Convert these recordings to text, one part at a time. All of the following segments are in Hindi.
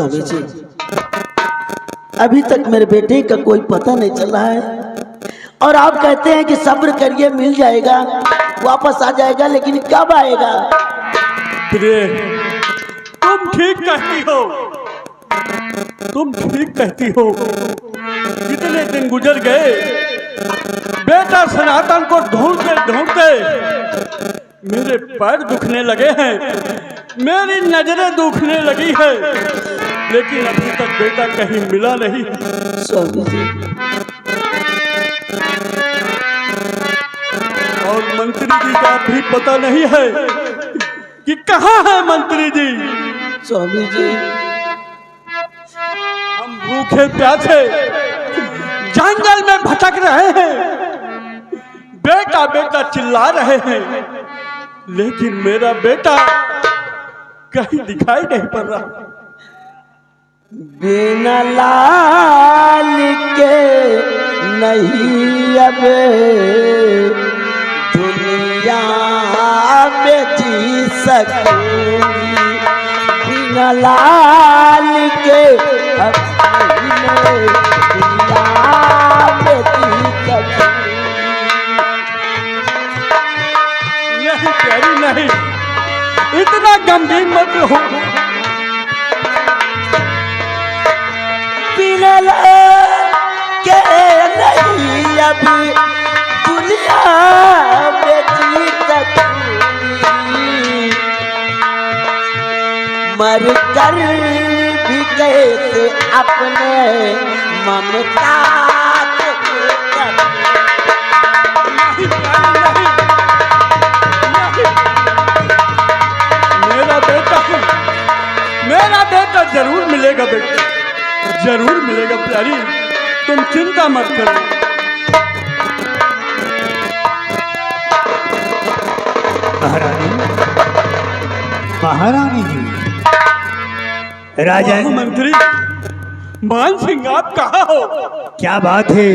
स्वामी जी, अभी तक मेरे बेटे का कोई पता नहीं चला है और आप कहते हैं कि सब्र करिए मिल जाएगा, वापस आ जाएगा, लेकिन कब आएगा? प्रिय, तुम ठीक कहती हो, तुम ठीक कहती हो। कितने दिन गुजर गए, बेटा सनातन को ढूंढते ढूंढते मेरे पैर दुखने लगे हैं, मेरी नजरें दुखने लगी है, लेकिन अभी तक बेटा कहीं मिला नहीं। स्वामी जी, और मंत्री जी का भी पता नहीं है कि कहाँ है मंत्री जी। स्वामी जी, हम भूखे प्यासे जंगल में भटक रहे हैं, बेटा बेटा चिल्ला रहे हैं, लेकिन मेरा बेटा कहीं दिखाई नहीं पड़ रहा। बिना लाल के नहीं अब दुनिया में जी सकूंगी, बिना लाल के अब नहीं दुनिया में जी सकूंगी। नहीं प्यारी नहीं, इतना गंभीर मत हो। बिना लाल के नहीं अभी दुनिया में जी सकूंगी, मर कर भी कैसे अपने ममता को नहीं प्यारी नहीं, मेरा बेटा जरूर मिलेगा, बेटा जरूर मिलेगा। प्यारी, तुम चिंता मत करो। महारानी, महारानी जी, राजा मंत्री मान सिंह, आप कहाँ हो? क्या बात है?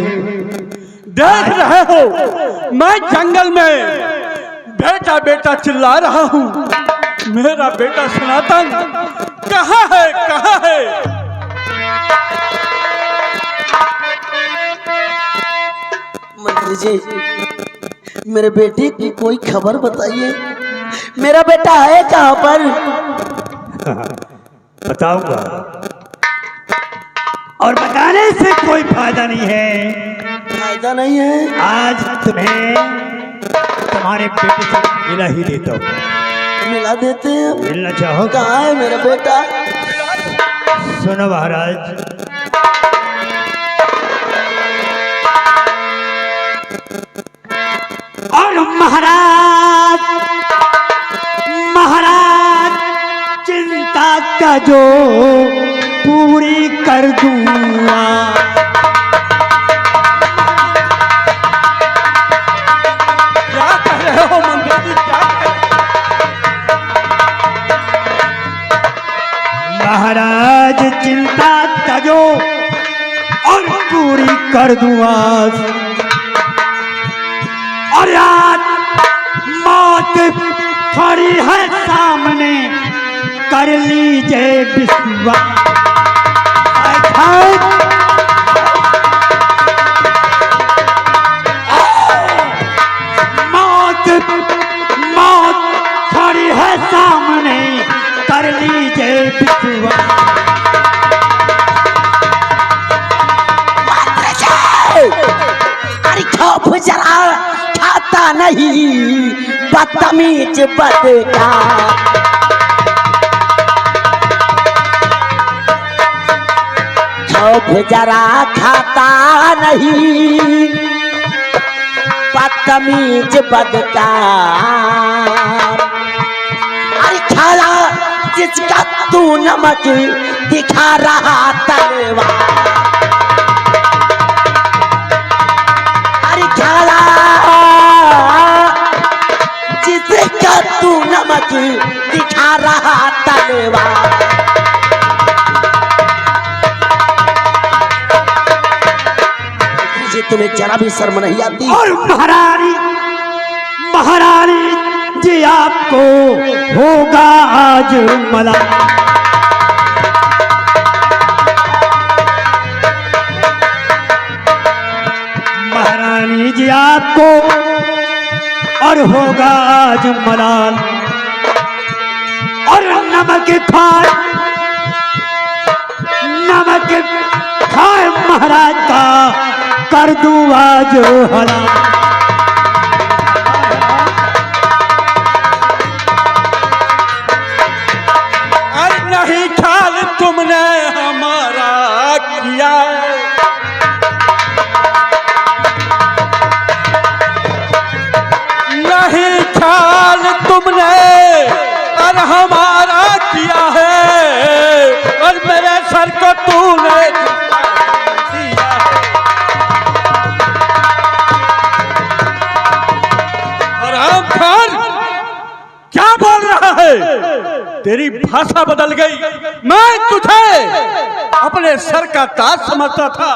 देख रहे हो मैं जंगल में बेटा बेटा चिल्ला रहा हूँ, मेरा बेटा सनातन कहाँ है, कहाँ है? मंत्री जी, मेरे बेटे की कोई खबर बताइए, मेरा बेटा है कहाँ पर? बताऊंगा, और बताने से कोई फायदा नहीं है। फायदा नहीं है? आज तुम्हें तुम्हारे बेटे से मिला ही देता हूँ। मिला देते हैं? मिलना चाहो? कहाँ है मेरा बेटा? सुनो महाराज, और महाराज, महाराज चिंता का जो पूरी कर दूंगा। क्या कह रहे हो मंत्री जी, क्या कह रहे हो? महाराज चिंता का जो और पूरी कर दूंगा, और आज मौत खड़ी है सामने, कर लीजिए विश्वास। मौत मौत खड़ी है सामने, कर लीजिए विश्वास। अरे खौफ जरा खाता नहीं, बदतमीज बदका। खौफ जरा खाता नहीं, बदतमीज बदका। अरे खाया जिसका तू नमक दिखा रहा तलवार, जिसका तू नमक दिखा रहा तलवार। तुम्हें जरा भी शर्म नहीं आती? और महारानी, महारानी जी आपको होगा आज मला। लीजिए आपको और होगा आज मलाल और नमक खाए महाराज का कर दूं आज हलाल। और नहीं ख्याल तुमने हमारा किया, नहीं ख्याल तुमने और हमारा किया है, और मेरे सर को तूने दिया है। और हम खान क्या बोल रहा है? तेरी भाषा बदल गई। मैं तुझे अपने सर का ताज समझता था,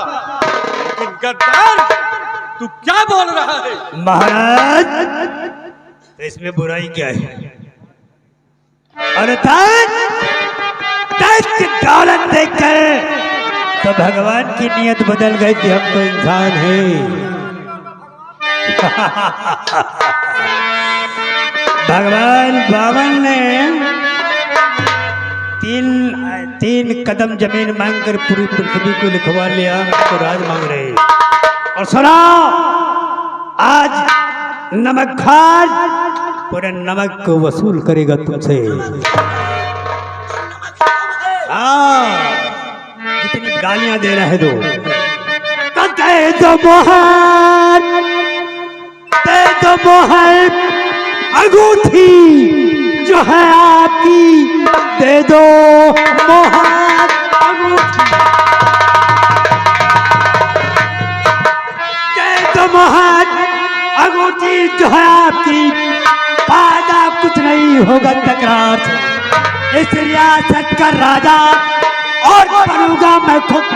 लेकिन गद्दार तू क्या बोल रहा है? महाराज तो इसमें बुराई क्या है? और दौलत देखकर तो भगवान की नियत बदल गई कि हम तो इंसान हैं। भगवान बावन ने तीन कदम जमीन मांगकर पूरी पृथ्वी को लिखवा लिया, हमको राज मांग रहे। और सुनो, आज नमक खान पूरे नमक को वसूल करेगा तुमसे। हाँ, जितनी गालियां दे रहे दो मोहर, दे दो मोहर अंगूठी जो है आपकी, दे दो मोहर अंगूठी, दे दो मोहर अंगूठी जो है आपकी, फायदा कुछ नहीं होगा तकरार से। इस रियासत का राजा और बनूंगा मैं खुद,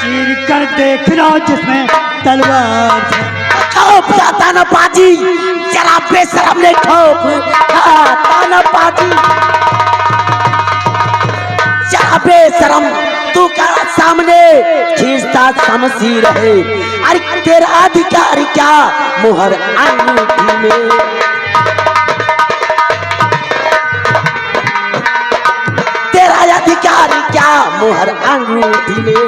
चीर कर देख लो जिसमें तलवार से। खोप ताना पाजी, जरा बेशरम ने खोप ताना पाजी, जरा बेशरम तू का सामने खींचता समझी रहे। अरे तेरा अधिकार क्या मुहर अंगूठी में, तेरा अधिकार क्या मुहर अंगूठी में।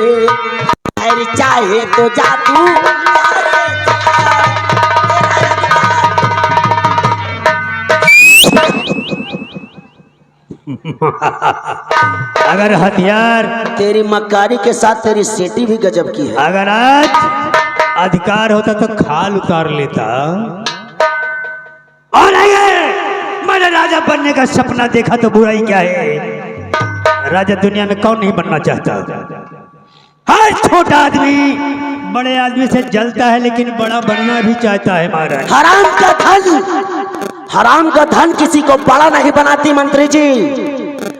अरे चाहे तो जा तू, अगर हथियार तेरी मक्कारी के साथ तेरी सेटी भी गजब की है। अगर आज अधिकार होता तो खाल उतार लेता। और अगर मैंने राजा बनने का सपना देखा तो बुराई क्या है? राजा दुनिया में कौन नहीं बनना चाहता? हर छोटा आदमी बड़े आदमी से जलता है, लेकिन बड़ा बनना भी चाहता है। महाराज, हराम का धन किसी को बड़ा नहीं बनाती मंत्री जी,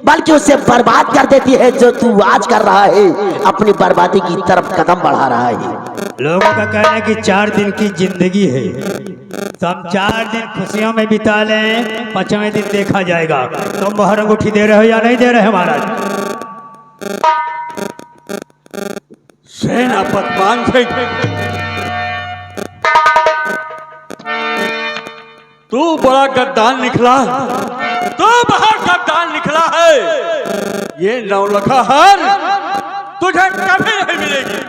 बल्कि उसे बर्बाद कर देती है। जो तू आज कर रहा है, अपनी बर्बादी की तरफ कदम बढ़ा रहा है। लोगों का कहना है कि 4 दिन की जिंदगी है, तो हम 4 दिन खुशियों में बिता लें, 5वें दिन देखा जाएगा। तुम मोहर अंगूठी दे रहे हो या नहीं दे रहे हो? महाराज, सेनापति मान सिंह, तू बड़ा गद्दार निकला, तू बहुत गद्दार निकला है। ये नौलखा हार तुझे कभी नहीं मिलेगी।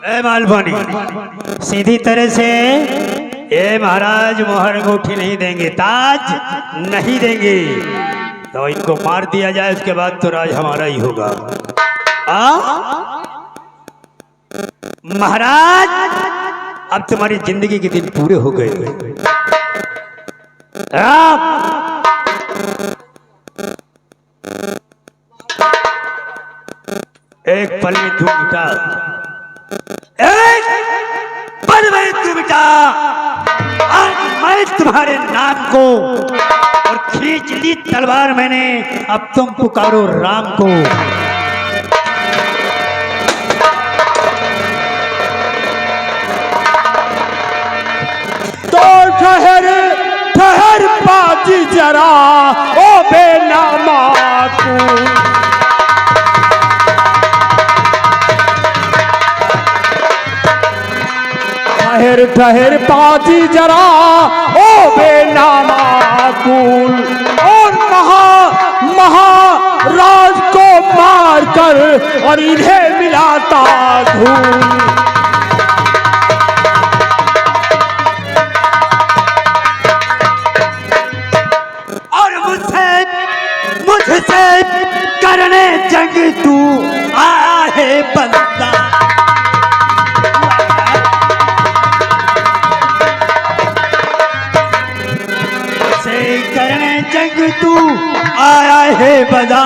ए मालवानी, सीधी तरह से ये महाराज मोहर अंगूठी नहीं देंगे, ताज नहीं देंगे, तो इनको मार दिया जाए, उसके बाद तो राज हमारा ही होगा। महाराज, अब तुम्हारी जिंदगी के दिन पूरे हो गए। एक पल में तू मिटा, एक पल में तू मिटा। आज मैं तुम्हारे नाम को और खींच ली तलवार मैंने, अब तुम पुकारो राम को। तो ठहर बाजी जरा ओ बेनामा तू, ठहर ठहर पाजी जरा ओ बेनामाकूल। और महाराज को मार कर और इन्हें मिलाता धूल। और मुझसे करने जंग तू आया है बंदा। मुझसे करने जंग तू आया है बंदा।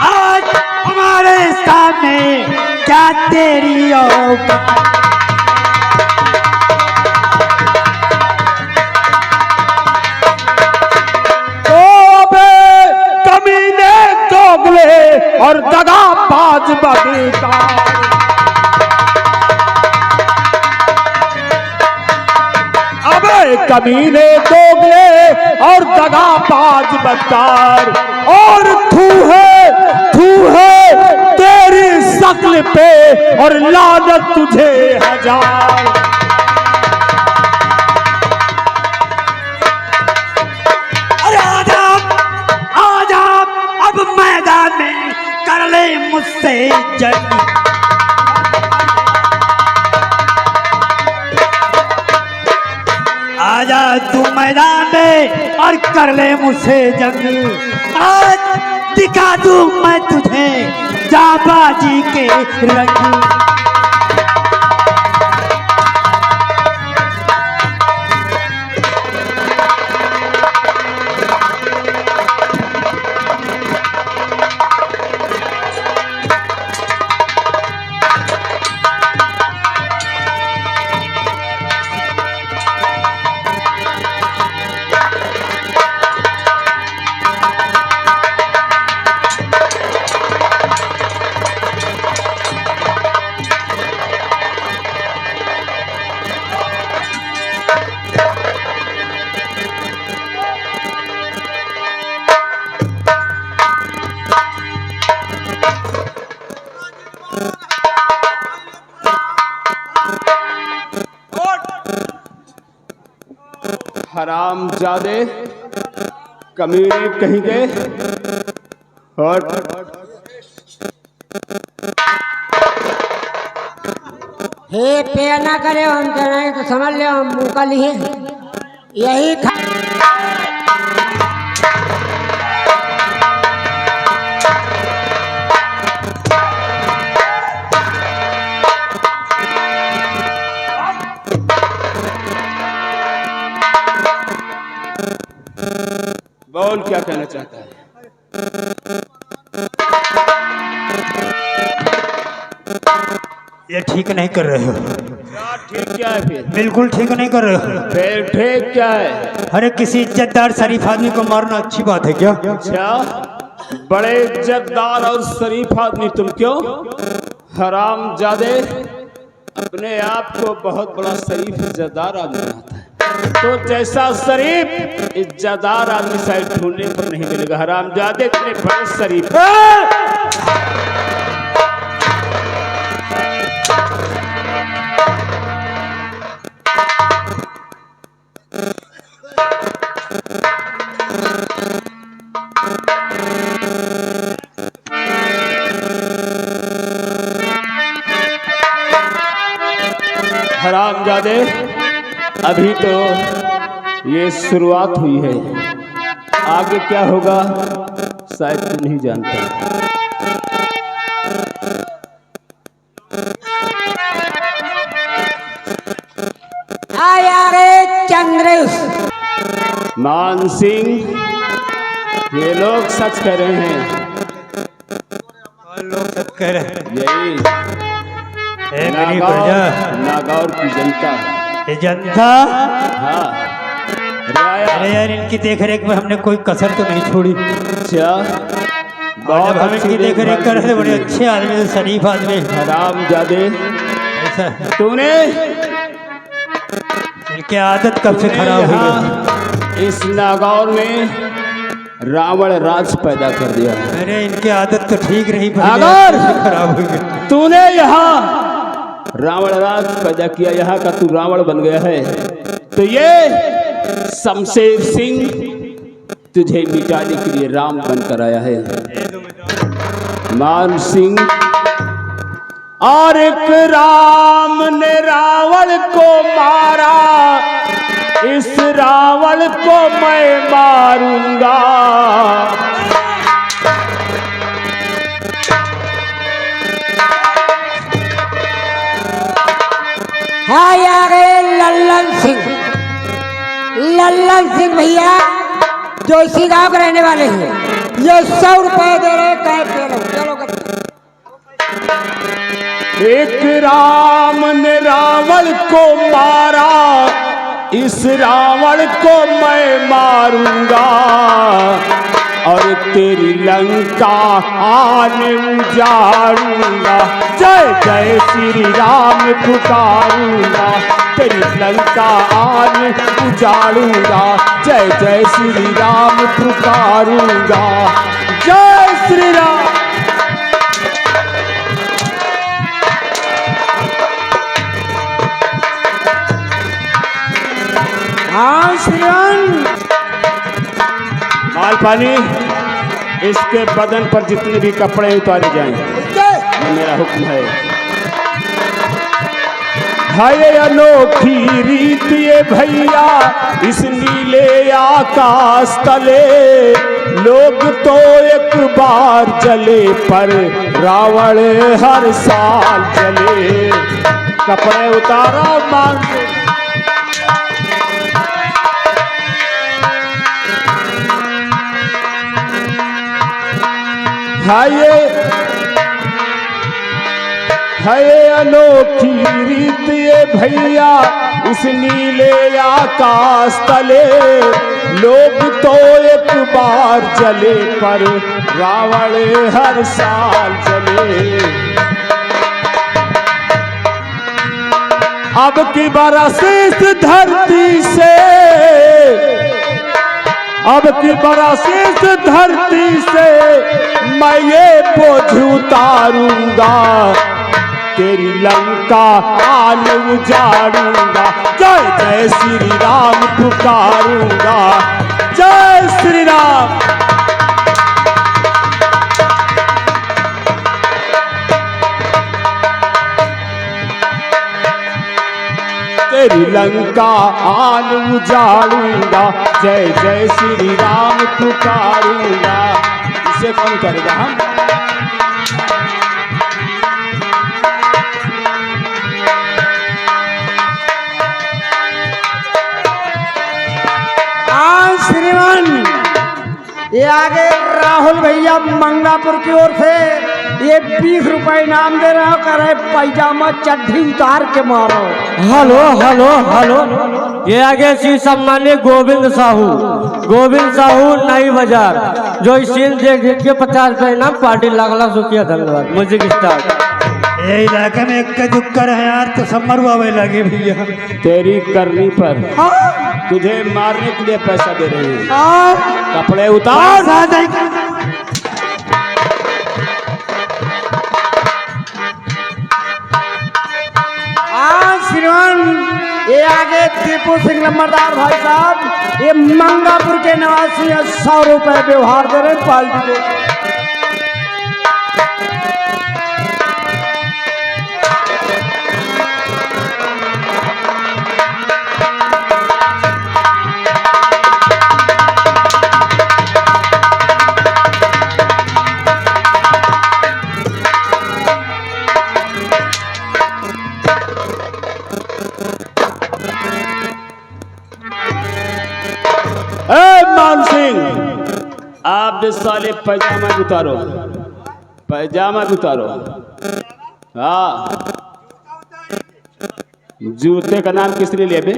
आज हमारे सामने क्या तेरी औकात। और दगाबाज बदकार। अबे कमीने दोगले और दगाबाज बदकार। और थू है तेरी शक्ल पे और लानत तुझे हजार। अरे आजा अब मैदान में कर ले मुझसे जंग। आजा तू मैदान में और कर ले मुझसे जंग। आज दिखा दूं मैं तुझे जाबाजी के रंग। हरामजादे कमीने कहीं गए। और हे पे ना करे हम नहीं तो समझ ले हम मुँह का लिए यही बोल क्या कहना चाहता है। ये ठीक नहीं कर रहे हो। क्या ठीक क्या है फिर? बिल्कुल ठीक नहीं कर रहे हो। फिर ठीक क्या है? अरे किसी इज्जतदार शरीफ आदमी को मारना अच्छी बात है क्या? अच्छा, बड़े इज्जतदार और शरीफ आदमी तुम क्यों? हरामजादे अपने आप को बहुत बड़ा शरीफ इज्जतदार आदमी बनाता है। तो जैसा शरीफ इज्जतदार आदमी शायद ढूंढने पर नहीं मिलेगा। हरामजादे इतने बड़े शरीफ। हरामजादे अभी तो ये शुरुआत हुई है, आगे क्या होगा शायद तू नहीं जानता। आया रे चंद्रेश। मान सिंह, ये लोग सच कह रहे हैं। लोग सब कह रहे हैं यही मेरी प्रजा नागौर की जनता। ये जनता। हाँ अरे यार इनकी देखरेख में हमने कोई कसर तो नहीं छोड़ी। अच्छा, जब हम इनकी देखरेख कर रहे थे, बड़े अच्छे आदमी, शरीफ आदमी। हरामजादे ऐसा तूने इनकी आदत कब से खराब हुई है? इस नागौर में रावण राज पैदा कर दिया। अरे इनकी आदत तो ठीक रही, अगर खराब हुई है। तूने यहाँ रावण राज पैदा किया, यहाँ का तू रावण बन गया है। तो ये शमशेर सिंह तुझे मिटाने के लिए राम बनकर आया है। मान सिंह, और एक राम ने रावण को मारा, इस रावण को मैं मारूंगा। हाँ आ गए लल्लन सिंह। लल्लन सिंह भैया जो इसी गांव के रहने वाले हैं, ये 100 रुपए दे रहे कहे चलो चलो। एक राम ने रावण को मारा, इस रावण को मैं मारूंगा, और तेरी लंका आने उजाड़ूंगा। जय जय श्री राम पुकारूंगा, तेरी लंका आने उजाड़ूंगा। जय जय श्री राम पुकारूंगा, जय श्री राम। हाँ श्रीमान। माल पानी, इसके बदन पर जितने भी कपड़े उतारे जाएं, ये मेरा हुक्म है। है अनोखी रीत ये भैया इस नीले आकाश तले, लोग तो एक बार जले पर रावण हर साल जले। कपड़े उतारो मांग से। है अनोखी रीत ये भैया इस नीले आकाश तले, लोग तो एक बार जले पर रावण हर साल जले। अब की बरस इस धरती से, अब की बरस इस धरती से मैं ये बोझ उतारूंगा, तेरी लंका आन उजाड़ूंगा। जय जय श्री राम पुकारूंगा, जय श्री राम। तेरी लंका आन उजाड़ूंगा, जय जय श्री राम पुकारूंगा। इसे कौन करेगा? हम। श्रीमान, ये आगे राहुल भैया मंगापुर की ओर से ये 20 रुपए इनाम दे रहा, कह रहे पैजामा चड्ढी उतार के मारो। हेलो हेलो हेलो, ये आगे श्री सम्मानित गोविंद साहू नई बाजार, जो इस सीन देख के 50 रुपए इनाम पार्टी लाख शुक्रिया धन्यवाद। Music start. ये इलाके में एक दुक्कर है यार, तो सब मरुआवे लगे भैया। तेरी करनी पर तुझे मारने के लिए पैसा दे रहे हैं। कपड़े उतार। श्रीमान, ये आगे दीपू सिंह नंबरदार भाई साहब, ये मंगापुर के निवासी 100 रुपए व्यवहार दे रहे पार्टी को। मान सिंह, आप भी साले पैजामा उतारो, पैजामा उतारो। हाँ, जूते का नाम किसने लिया बे?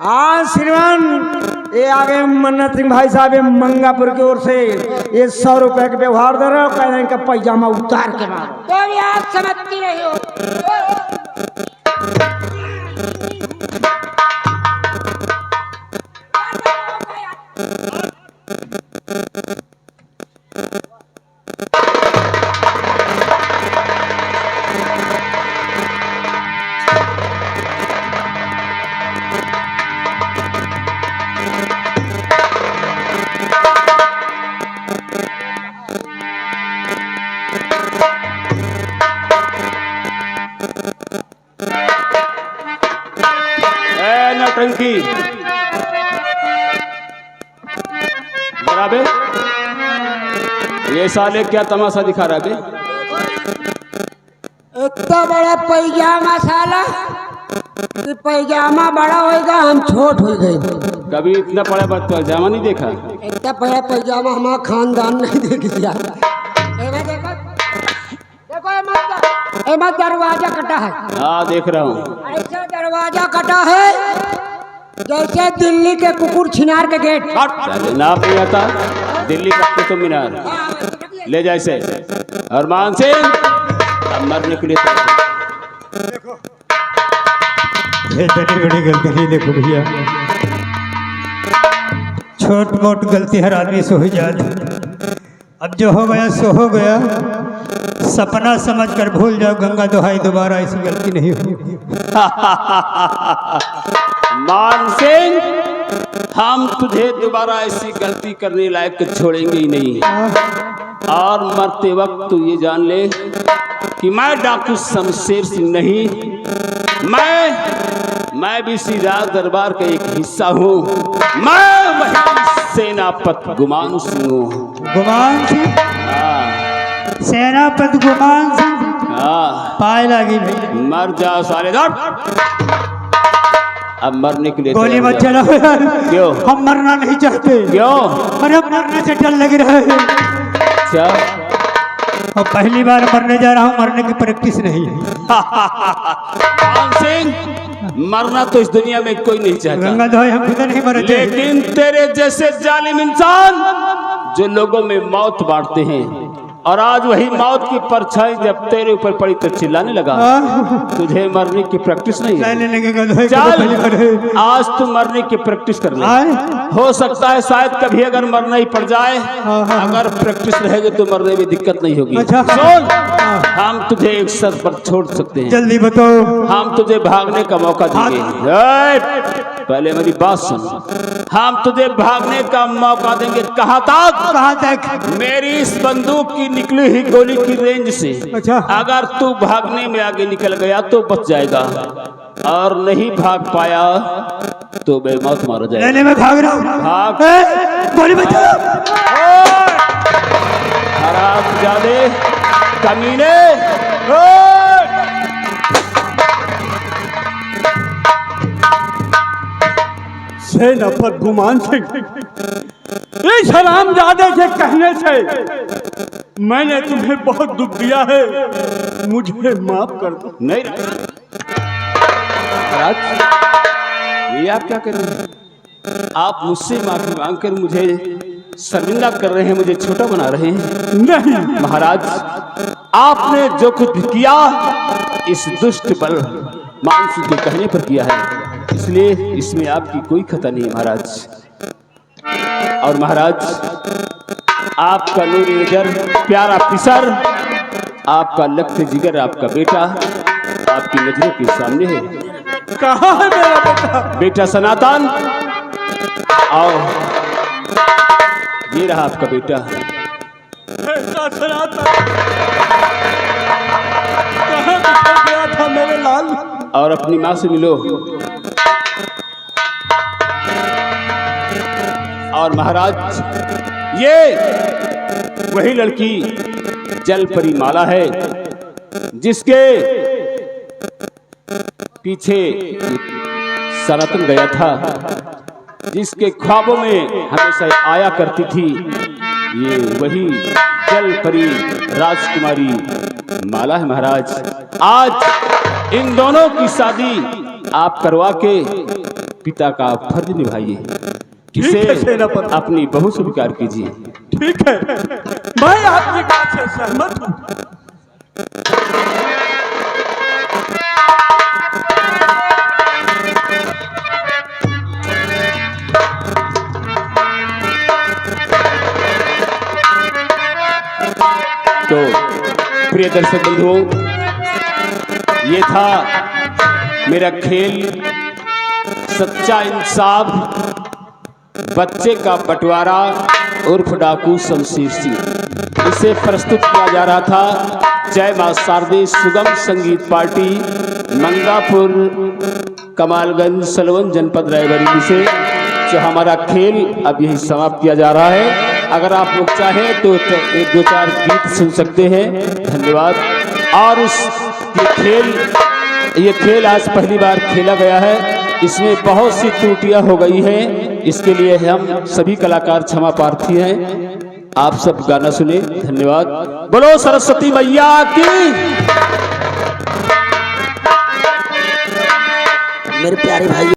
हाँ श्रीमान, ये आगे मन्नत सिंह भाई साहब ये मंगापुर की ओर से ये 100 रुपए के व्यवहार दे रहे हो, कह रहे हैं कि पैजामा उतार के मारो। तो आप समझती नहीं हो। लड़की जरा बे, ये साले क्या तमाशा दिखा रहा बे? इतना बड़ा पैजामा साला कि पैजामा बड़ा होएगा हम छोट हो गए। कभी इतना बड़ा पैजामा नहीं देखा। इतना बड़ा पैजामा हमारा खानदान नहीं देख दिया। देखो देखो मत दरवाजा कटा है। हाँ देख रहा हूँ। ऐसा दरवाजा कटा है जैसे दिल्ली के कुकुर छिनार के गेट। चले नाप नहीं आता दिल्ली का कुतुब मीनार। ले जा इसे। और मान सिंह अब मरने के लिए देखो ये बड़ी बड़ी गलती नहीं। देखो भैया छोट मोट गलती हर आदमी से हो जाती। अब जो हो गया सो हो गया। सपना समझकर भूल जाओ। गंगा दोहाई दोबारा ऐसी गलती नहीं होगी। मान सिंह हम तुझे दोबारा ऐसी गलती करने लायक छोड़ेंगे ही नहीं। और मरते वक्त तू ये जान ले कि मैं डाकू शमशेर सिंह नहीं, मैं भी श्री राज दरबार का एक हिस्सा हूँ। मैं वही सेनापति गुमान सिंह हूँ। गुमान सिंह? सेनापति गुमान सिंह? हाँ पाए लगी भाई। मर जा साले। अब मरने के लिए गोली मत चलाओ यार। क्यों? हम मरना नहीं चाहते। क्यों? अरे मरने से डर लग रहा है। अच्छा और पहली बार मरने जा रहा हूँ। मरने की प्रैक्टिस नहीं है। मान सिंह मरना तो इस दुनिया में कोई नहीं चाहता। गंगा दोहाई हम खुद नहीं मरे थे। लेकिन तेरे जैसे जालिम इंसान जो लोगों में मौत बांटते हैं, और आज वही मौत की परछाई जब तेरे ऊपर पड़ी तो चिल्लाने लगा। तुझे मरने की प्रैक्टिस नहीं है। चल आज तू मरने की प्रैक्टिस कर ले। हो सकता है शायद कभी अगर मरना ही पड़ जाए, अगर प्रैक्टिस रहेगी तो मरने में दिक्कत नहीं होगी। अच्छा। सुन, हम तुझे एक शर्त पर छोड़ सकते हैं। जल्दी बताओ। हम तुझे भागने का मौका देंगे। पहले मेरी बात सुन। हम तुझे भागने का मौका देंगे। कहाँ तक? मेरी इस बंदूक की निकली ही गोली की रेंज से। अच्छा। अगर तू भागने में आगे निकल गया तो बच जाएगा, और नहीं भाग पाया तो बेमौत मारा जाएगा। नहीं मैं भाग रहा हूँ। भाग। गोली मत चलाओ। हरामजादे कमीने। सेनापति गुमान सिंह, इस हरामजादे के कहने से मैंने तुम्हें बहुत दुख दिया है, मुझे माफ कर दो। नहीं महाराज, ये आप क्या कर रहे हैं? आप मुझसे माफी मांगकर मुझे शर्मिंदा कर रहे हैं, मुझे छोटा बना रहे हैं। नहीं महाराज, आपने जो कुछ भी किया इस दुष्ट बल मानसिंह के कहने पर किया है, इसलिए इसमें आपकी कोई खता नहीं है महाराज। और महाराज, आपका नूरी नजर, प्यारा पिसर, आपका लख्त जिगर, आपका बेटा आपकी नजरों के सामने है। कहाँ है मेरा बेटा? बेटा सनातन, और ये रहा आपका बेटा। बेटा सनातन, कहाँ बिछड़ गया था मेरे लाल? और अपनी माँ से मिलो। और महाराज, ये वही लड़की जल परी माला है जिसके पीछे सनातन गया था, जिसके ख्वाबों में हमेशा आया करती थी। ये वही जल परी राजकुमारी माला है महाराज। आज इन दोनों की शादी आप करवा के पिता का फर्ज निभाइए, इसे अपनी बहू स्वीकार कीजिए। ठीक है, मैं आपकी बात से सहमत हूँ। तो प्रिय दर्शक बंधुओं, ये था मेरा खेल सच्चा इंसाफ, बच्चे का बंटवारा उर्फ डाकू शमशेर सिंह। इसे प्रस्तुत किया जा रहा था जय मां शारदे सुगम संगीत पार्टी, मंगापुर, कमालगंज सलवन जनपद रायबरेली से। जो हमारा खेल अब यही समाप्त किया जा रहा है। अगर आप लोग चाहें तो एक दो चार गीत सुन सकते हैं। धन्यवाद। और ये खेल आज पहली बार खेला गया है। इसमें बहुत सी त्रुटियां हो गई हैं, इसके लिए हम सभी कलाकार क्षमा प्रार्थी हैं। आप सब गाना सुने। धन्यवाद। बोलो सरस्वती मैया की। मेरे प्यारे भाई